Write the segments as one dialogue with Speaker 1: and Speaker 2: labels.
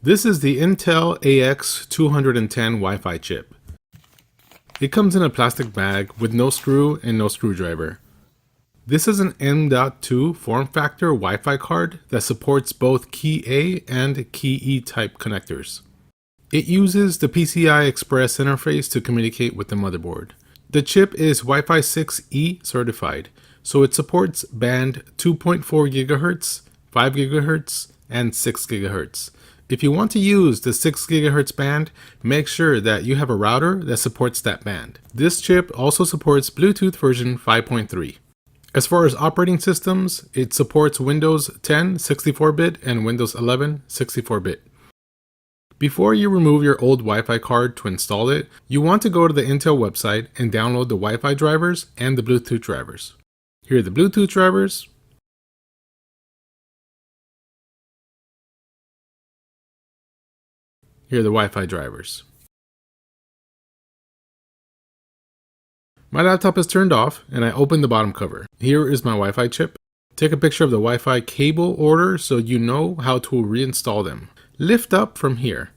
Speaker 1: This is the Intel AX210 Wi-Fi chip. It comes in a plastic bag with no screw and no screwdriver. This is an M.2 form factor Wi-Fi card that supports both Key A and Key E type connectors. It uses the PCI Express interface to communicate with the motherboard. The chip is WIFI6 certified, so it supports band 2.4 GHz, 5 GHz, and 6 GHz. If you want to use the 6 GHz band, make sure that you have a router that supports that band. This chip also supports Bluetooth version 5.3. As far as operating systems, it supports Windows 10 64-bit and Windows 11 64-bit. Before you remove your old Wi-Fi card to install it, you want to go to the Intel website and download the Wi-Fi drivers and the Bluetooth drivers. Here are the Bluetooth drivers. Here are the Wi-Fi drivers. My laptop is turned off and I open the bottom cover. Here is my Wi-Fi chip. Take a picture of the Wi-Fi cable order so you know how to reinstall them. Lift up from here.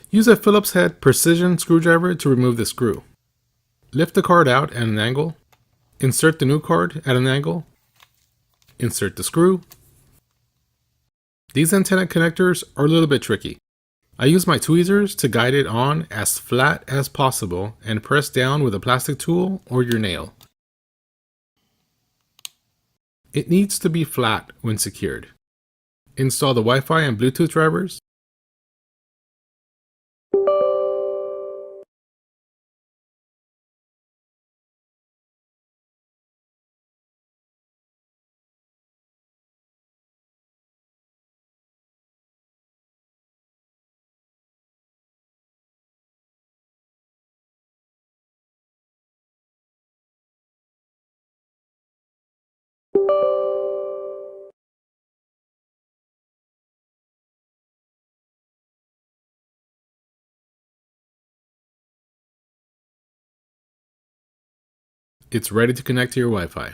Speaker 1: Use a Phillips head precision screwdriver to remove the screw. Lift the card out at an angle. Insert the new card at an angle. Insert the screw. These antenna connectors are a little bit tricky. I use my tweezers to guide it on as flat as possible and press down with a plastic tool or your nail. It needs to be flat when secured. Install the Wi-Fi and Bluetooth drivers. It's ready to connect to your Wi-Fi.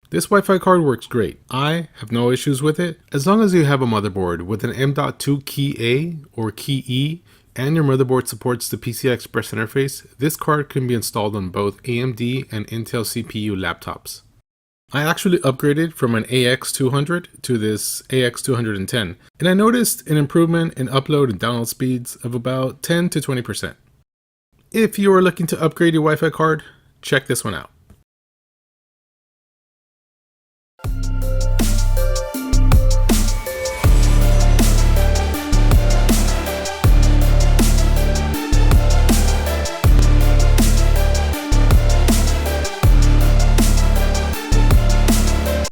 Speaker 1: This Wi-Fi card works great. I have no issues with it. As long as you have a motherboard with an M.2 Key A or Key E and your motherboard supports the PCI Express interface, this card can be installed on both AMD and Intel CPU laptops. I actually upgraded from an AX200 to this AX210, and I noticed an improvement in upload and download speeds of about 10 to 20%. If you are looking to upgrade your Wi-Fi card, check this one out.